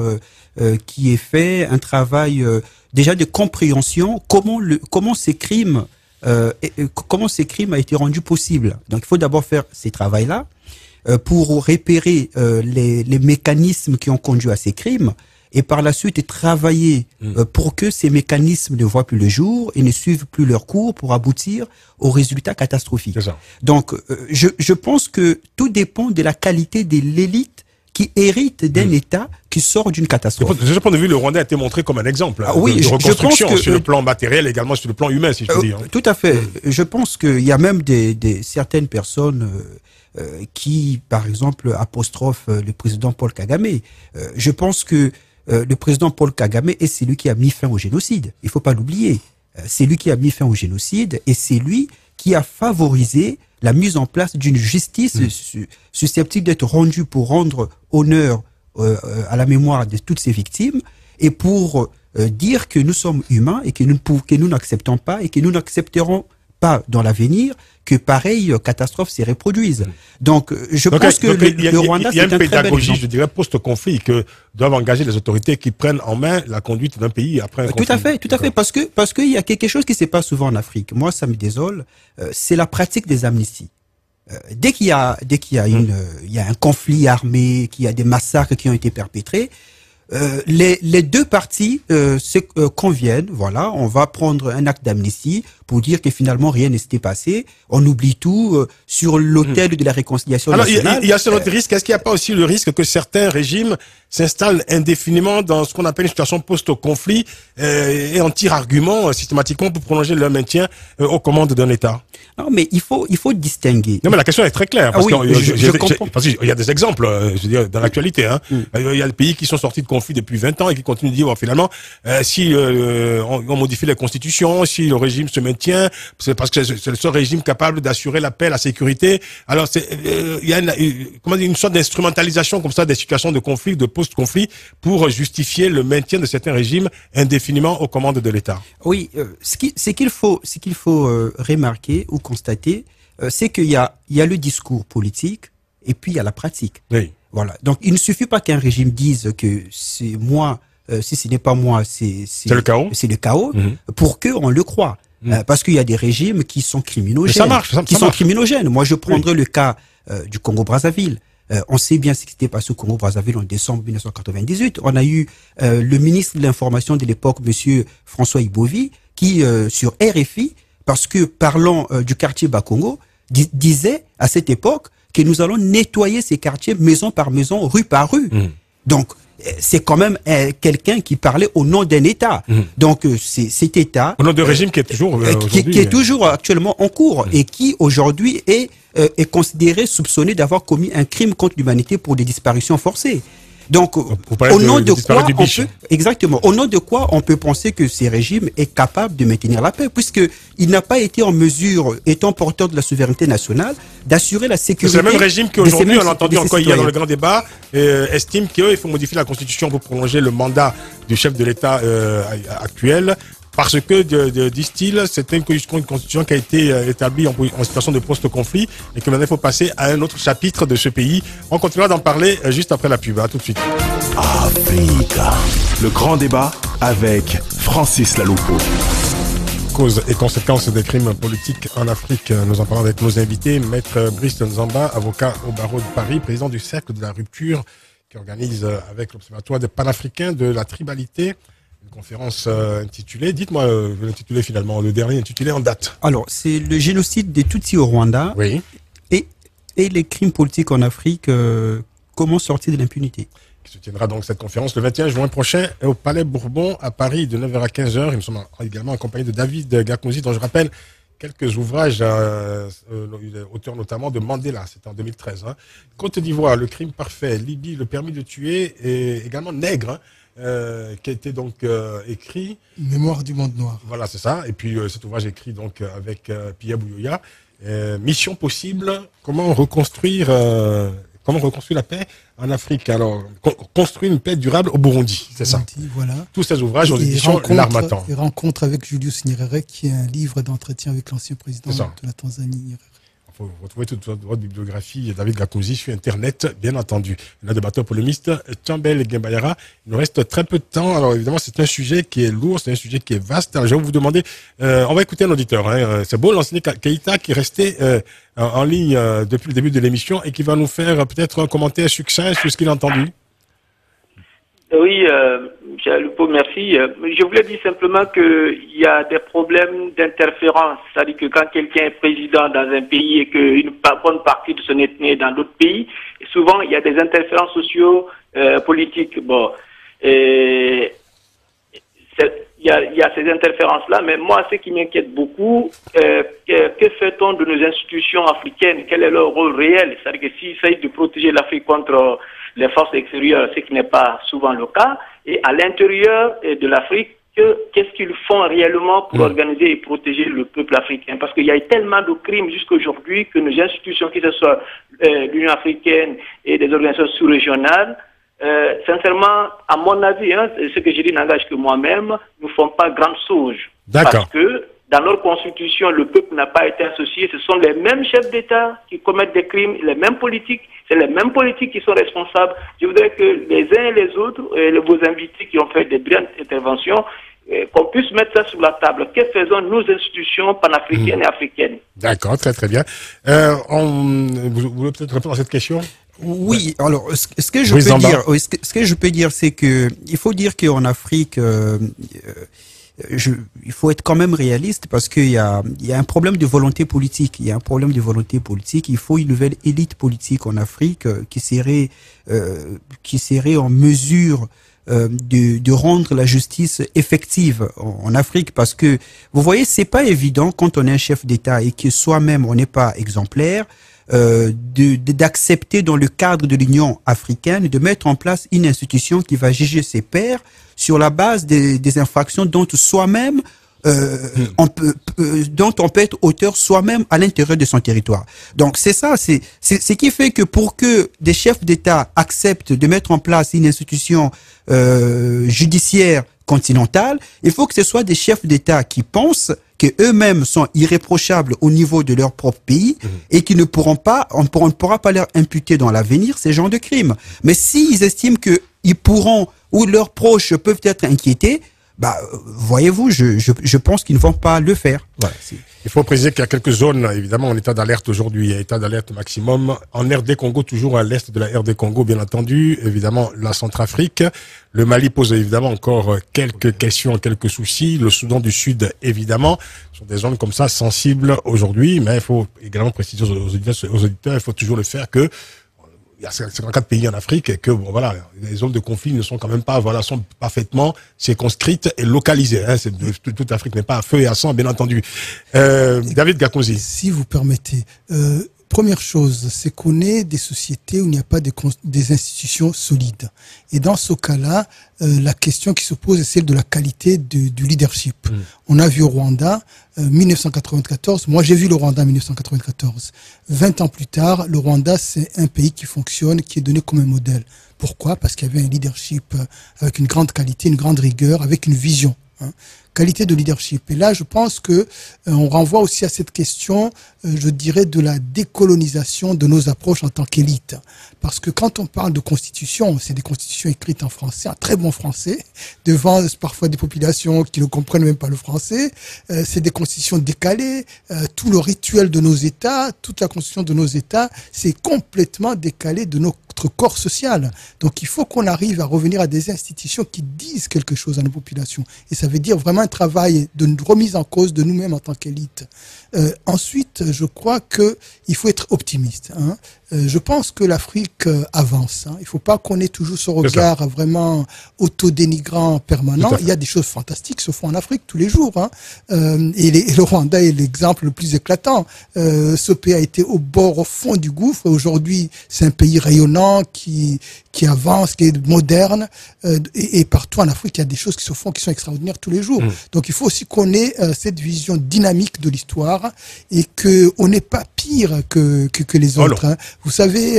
qui est fait, un travail déjà de compréhension, comment ces crimes a été rendu possible. Donc, il faut d'abord faire ces travaux-là pour repérer les mécanismes qui ont conduit à ces crimes. Et par la suite travailler pour que ces mécanismes ne voient plus le jour et ne suivent plus leur cours pour aboutir aux résultats catastrophiques. Donc, je pense que tout dépend de la qualité de l'élite qui hérite d'un État qui sort d'une catastrophe. De ce point de vue, le Rwanda a été montré comme un exemple oui, de reconstruction je pense que, sur le plan matériel et également sur le plan humain, si je peux dire. Tout à fait. Je pense qu'il y a même certaines personnes qui, par exemple, apostrophent le président Paul Kagame. Je pense que le président Paul Kagame est celui qui a mis fin au génocide. Il ne faut pas l'oublier. C'est lui qui a mis fin au génocide et c'est lui qui a favorisé la mise en place d'une justice susceptible d'être rendue pour rendre honneur à la mémoire de toutes ces victimes et pour dire que nous sommes humains et que nous n'acceptons pas et que nous n'accepterons pas dans l'avenir que pareilles catastrophes se reproduisent. Donc, je pense que le Rwanda, c'est un très bel exemple. Il y a une pédagogie, je dirais, post-conflit que doivent engager les autorités qui prennent en main la conduite d'un pays après un conflit. Tout à fait, parce qu'il y a quelque chose qui se passe souvent en Afrique. Moi, ça me désole, c'est la pratique des amnisties. Dès qu'il y a un conflit armé, qu'il y a des massacres qui ont été perpétrés, les deux parties se conviennent, voilà, on va prendre un acte d'amnistie pour dire que finalement rien ne s'était passé, on oublie tout sur l'autel de la réconciliation nationale. Alors il y a ce autre risque, est-ce qu'il n'y a pas aussi le risque que certains régimes s'installent indéfiniment dans ce qu'on appelle une situation post-conflit et en tirent argument systématiquement pour prolonger leur maintien aux commandes d'un État? Non, mais il faut distinguer. Non, mais la question est très claire. Parce je comprends. Parce qu'il y a des exemples, je veux dire, dans l'actualité. Hein. Il y a des pays qui sont sortis de conflit depuis 20 ans et qui continuent de dire, bon, finalement, si on modifie la constitution, si le régime se maintient, c'est parce que c'est le seul régime capable d'assurer la paix, la sécurité. Alors, il y a une sorte d'instrumentalisation comme ça des situations de conflit, de post-conflit, pour justifier le maintien de certains régimes indéfiniment aux commandes de l'État. Oui, ce qu'il faut remarquer ou constater, c'est qu'il y a le discours politique et puis il y a la pratique. Oui. Voilà. Donc, il ne suffit pas qu'un régime dise que c'est moi, si ce n'est pas moi, c'est le chaos. C'est le chaos, pour qu'on le croie. Parce qu'il y a des régimes qui sont criminogènes. Ça marche. Criminogènes. Moi, je prendrai le cas du Congo-Brazzaville. On sait bien ce qui s'était passé au Congo-Brazzaville en décembre 1998. On a eu le ministre de l'Information de l'époque, monsieur François Ibovi, qui, sur RFI, parce que parlant du quartier Bakongo, disait à cette époque que nous allons nettoyer ces quartiers maison par maison, rue par rue. Donc, c'est quand même quelqu'un qui parlait au nom d'un État. Donc, cet État... Au nom d'un régime qui est toujours... qui est toujours actuellement en cours et qui, aujourd'hui, est considéré, soupçonné d'avoir commis un crime contre l'humanité pour des disparitions forcées. Donc, au nom de quoi on peut, exactement, au nom de quoi on peut penser que ces régimes est capable de maintenir la paix, puisque il n'a pas été en mesure, étant porteur de la souveraineté nationale, d'assurer la sécurité. C'est le même régime qui aujourd'hui, on l'a entendu encore hier dans le grand débat, estime qu'il faut modifier la constitution pour prolonger le mandat du chef de l'État actuel. Parce que, disent-ils, c'est une constitution qui a été établie en situation de post-conflit et que maintenant il faut passer à un autre chapitre de ce pays. On continuera d'en parler juste après la pub. À tout de suite. Africa. Le grand débat avec Francis Laloupo. Causes et conséquences des crimes politiques en Afrique. Nous en parlons avec nos invités. Maître Brice Nzamba, avocat au barreau de Paris, président du Cercle de la Rupture, qui organise avec l'Observatoire des panafricains de la tribalité Une conférence intitulée, dites-moi l'intitulé finalement, le dernier intitulé en date. Alors, c'est le génocide des Tutsis au Rwanda et les crimes politiques en Afrique, comment sortir de l'impunité. Qui se tiendra donc cette conférence le 21 juin prochain au Palais Bourbon à Paris de 9h à 15h. Nous sommes également accompagnés de David Gakouzi, dont je rappelle quelques ouvrages, auteur notamment de Mandela, c'était en 2013. Hein. Côte d'Ivoire, le crime parfait, Libye, le permis de tuer, et également Nègre, qui a été donc écrit. Mémoire du monde noir. Voilà, c'est ça. Et puis cet ouvrage écrit donc avec Pierre Bouyoya. Mission possible, comment reconstruire la paix en Afrique. Alors, construire une paix durable au Burundi, c'est ça. Voilà. Tous ces ouvrages aux éditions L'Harmattan. Et rencontre avec Julius Nyerere, qui est un livre d'entretien avec l'ancien président de la Tanzanie, Nyerere. Il faut retrouver toute votre bibliographie, David Gakouzi, sur Internet, bien entendu. Un débatteur polémiste, Tchambel Gembayara. Il nous reste très peu de temps. Alors, évidemment, c'est un sujet qui est lourd, c'est un sujet qui est vaste. Alors, je vais vous demander, on va écouter un auditeur. Hein. C'est beau, l'enseignant Keïta, qui est resté en ligne depuis le début de l'émission et qui va nous faire peut-être un commentaire succinct sur ce qu'il a entendu. Oui, M. Lupo, merci. Je voulais dire simplement qu'il y a des problèmes d'interférence. C'est-à-dire que quand quelqu'un est président dans un pays et qu'une bonne partie de son ethnie est dans d'autres pays, souvent il y a des interférences socio-politiques. Bon, il y a ces interférences-là, mais moi, ce qui m'inquiète beaucoup, que fait-on de nos institutions africaines? Quel est leur rôle réel? C'est-à-dire que s'il s'agit de protéger l'Afrique contre les forces extérieures, ce qui n'est pas souvent le cas, et à l'intérieur de l'Afrique, qu'est-ce qu'ils font réellement pour organiser et protéger le peuple africain? Parce qu'il y a tellement de crimes jusqu'à aujourd'hui que nos institutions, que ce soit l'Union africaine et des organisations sous-régionales, sincèrement, à mon avis, hein, ce que je dis n'engage que moi-même, ne font pas grande chose. Parce que dans leur constitution, le peuple n'a pas été associé. Ce sont les mêmes chefs d'État qui commettent des crimes, les mêmes politiques. C'est les mêmes politiques qui sont responsables. Je voudrais que les uns et les autres, vos invités qui ont fait des brillantes interventions, qu'on puisse mettre ça sur la table. Que faisons nos institutions panafricaines et africaines? D'accord, très très bien. Vous voulez peut-être répondre à cette question? Oui, alors ce que je peux dire, c'est que il faut dire qu'en Afrique, il faut être quand même réaliste parce qu'il y a un problème de volonté politique. Il y a un problème de volonté politique. Il faut une nouvelle élite politique en Afrique qui serait en mesure de rendre la justice effective en Afrique, parce que vous voyez, c'est pas évident quand on est un chef d'État et que soi-même on n'est pas exemplaire, d'accepter dans le cadre de l'Union africaine de mettre en place une institution qui va juger ses pairs sur la base des infractions dont soi-même dont on peut être auteur soi-même à l'intérieur de son territoire. Donc c'est ça, c'est ce qui fait que pour que des chefs d'État acceptent de mettre en place une institution judiciaire continentale, il faut que ce soit des chefs d'État qui pensent que eux-mêmes sont irréprochables au niveau de leur propre pays et qui ne pourront pas, on ne pourra pas leur imputer dans l'avenir ces genres de crimes. Mais s'ils estiment qu'ils pourront ou leurs proches peuvent être inquiétés, bah, voyez-vous, je pense qu'ils ne vont pas le faire. Voilà. Il faut préciser qu'il y a quelques zones, évidemment, en état d'alerte aujourd'hui. Il y a état d'alerte maximum. En RD Congo, toujours à l'est de la RD Congo, bien entendu. Évidemment, la Centrafrique. Le Mali pose évidemment encore quelques questions, quelques soucis. Le Soudan du Sud, évidemment. Ce sont des zones comme ça sensibles aujourd'hui. Mais il faut également préciser aux auditeurs, il faut toujours le faire que il y a 54 pays en Afrique et que, bon, voilà, les zones de conflit ne sont quand même pas, voilà, sont parfaitement circonscrites et localisées. Hein. Toute l'Afrique n'est pas à feu et à sang, bien entendu. David Gakouzi. Si vous permettez, première chose, c'est qu'on est des sociétés où il n'y a pas des institutions solides. Et dans ce cas-là, la question qui se pose est celle de la qualité du leadership. On a vu au Rwanda, 1994, moi j'ai vu le Rwanda en 1994. 20 ans plus tard, le Rwanda, c'est un pays qui fonctionne, qui est donné comme un modèle. Pourquoi? Parce qu'il y avait un leadership avec une grande qualité, une grande rigueur, avec une vision. Hein. qualité de leadership. Et là, je pense que on renvoie aussi à cette question, je dirais, de la décolonisation de nos approches en tant qu'élite. Parce que quand on parle de constitution, c'est des constitutions écrites en français, en très bon français, devant parfois des populations qui ne comprennent même pas le français. C'est des constitutions décalées. Tout le rituel de nos États, toute la constitution de nos États, c'est complètement décalé de notre corps social. Donc il faut qu'on arrive à revenir à des institutions qui disent quelque chose à nos populations. Et ça veut dire vraiment un travail de remise en cause de nous-mêmes en tant qu'élite. Ensuite, je crois qu'il faut être optimiste. Hein. Je pense que l'Afrique avance. Hein. Il ne faut pas qu'on ait toujours ce regard vraiment autodénigrant permanent. Il y a des choses fantastiques qui se font en Afrique tous les jours. Hein. Et le Rwanda est l'exemple le plus éclatant. Ce pays a été au fond du gouffre. Aujourd'hui, c'est un pays rayonnant qui avance, qui est moderne. Et partout en Afrique, il y a des choses qui se font qui sont extraordinaires tous les jours. Donc il faut aussi qu'on ait cette vision dynamique de l'histoire et qu'on n'est pas pire que les autres. Hein. Vous savez,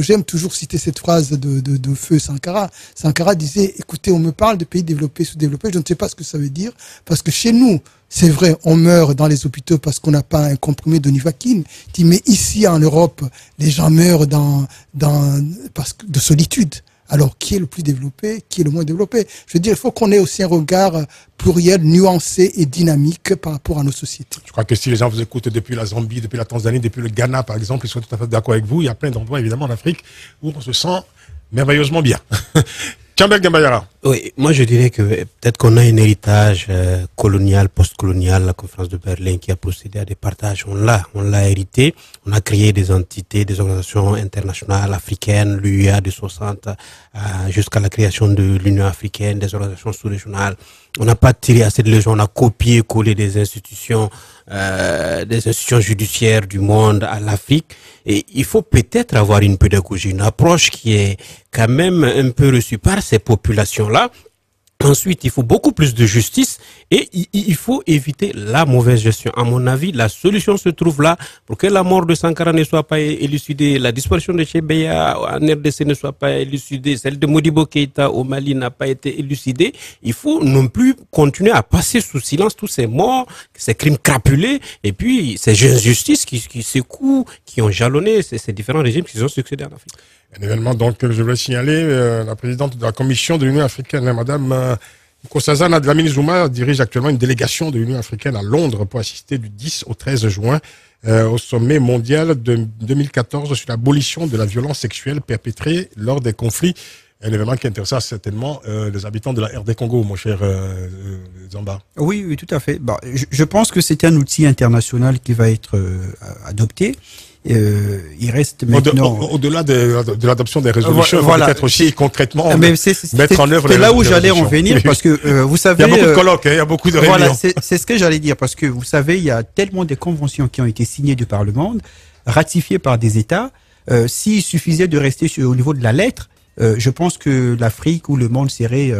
j'aime toujours citer cette phrase de Feu Sankara. Sankara disait, écoutez, on me parle de pays développés, sous-développés, je ne sais pas ce que ça veut dire, parce que chez nous, c'est vrai, on meurt dans les hôpitaux parce qu'on n'a pas un comprimé de Nuvaquine. Mais ici, en Europe, les gens meurent de solitude. Alors, qui est le plus développé, qui est le moins développé? Je veux dire, il faut qu'on ait aussi un regard pluriel, nuancé et dynamique par rapport à nos sociétés. Je crois que si les gens vous écoutent depuis la Zambie, depuis la Tanzanie, depuis le Ghana, par exemple, ils sont tout à fait d'accord avec vous. Il y a plein d'endroits, évidemment, en Afrique où on se sent merveilleusement bien. Tchambel Gambayara. Oui, moi je dirais que peut-être qu'on a un héritage colonial, post-colonial, la conférence de Berlin qui a procédé à des partages. On l'a hérité. On a créé des entités, des organisations internationales africaines, l'UIA de 60 jusqu'à la création de l'Union africaine, des organisations sous-régionales. On n'a pas tiré assez de leçons, on a copié-collé des institutions judiciaires du monde à l'Afrique. Et il faut peut-être avoir une pédagogie, une approche qui est quand même un peu reçue par ces populations-là. Ensuite, il faut beaucoup plus de justice et il faut éviter la mauvaise gestion. À mon avis, la solution se trouve là pour que la mort de Sankara ne soit pas élucidée, la disparition de Chebeya en RDC ne soit pas élucidée, celle de Modibo Keïta au Mali n'a pas été élucidée. Il faut non plus continuer à passer sous silence tous ces morts, ces crimes crapulés et puis ces injustices qui secouent, qui ont jalonné ces différents régimes qui se sont succédés en Afrique. Un événement, donc, je voulais signaler, la présidente de la Commission de l'Union africaine, Madame Nkosazana Dlamini Zuma, dirige actuellement une délégation de l'Union africaine à Londres pour assister du 10 au 13 juin au sommet mondial de 2014 sur l'abolition de la violence sexuelle perpétrée lors des conflits. Un événement qui intéressera certainement les habitants de la RD Congo, mon cher Zamba. Oui, oui, tout à fait. Bah, je pense que c'est un outil international qui va être adopté. Il reste maintenant au-delà de l'adoption des résolutions, voilà, peut-être aussi concrètement mettre en œuvre. C'est là où j'allais en venir parce que vous savez, il y a beaucoup de colloques, il y a beaucoup de réunions. Voilà, c'est ce que j'allais dire parce que vous savez, il y a tellement de conventions qui ont été signées du Parlement, ratifiées par des États. S'il suffisait de rester au niveau de la lettre, je pense que l'Afrique ou le monde serait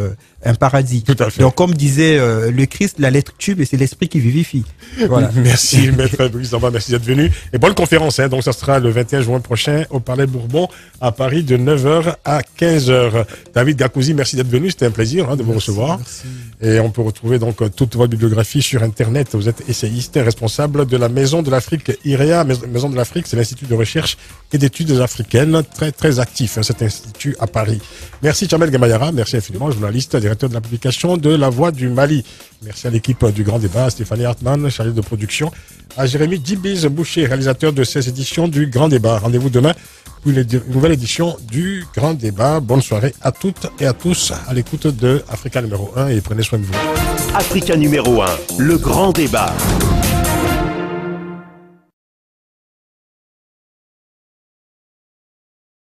un paradis. Tout à fait. Donc, comme disait le Christ, la lettre tue, mais c'est l'esprit qui vivifie. Voilà. Merci, maître Brice Zamba, merci d'être venu. Et bonne conférence, hein. Donc, ça sera le 21 juin prochain au Palais Bourbon à Paris de 9h à 15h. David Gakouzi, merci d'être venu. C'était un plaisir de vous recevoir. Merci. Et on peut retrouver donc toute votre bibliographie sur Internet. Vous êtes essayiste et responsable de la Maison de l'Afrique IREA. Maison de l'Afrique, c'est l'Institut de recherche et d'études africaines, très, très actif, hein, cet institut à Paris. Merci, Tchambel Gambayara. Merci infiniment, journaliste, directeur de la publication de La Voix du Mali. Merci à l'équipe du Grand Débat, Stéphanie Hartmann, chargée de production, à Jérémy Djibiz Boucher, réalisateur de ces éditions du Grand Débat. Rendez-vous demain pour une nouvelle édition du Grand Débat. Bonne soirée à toutes et à tous à l'écoute de Africa numéro 1 et prenez soin de vous. Africa numéro 1, le Grand Débat.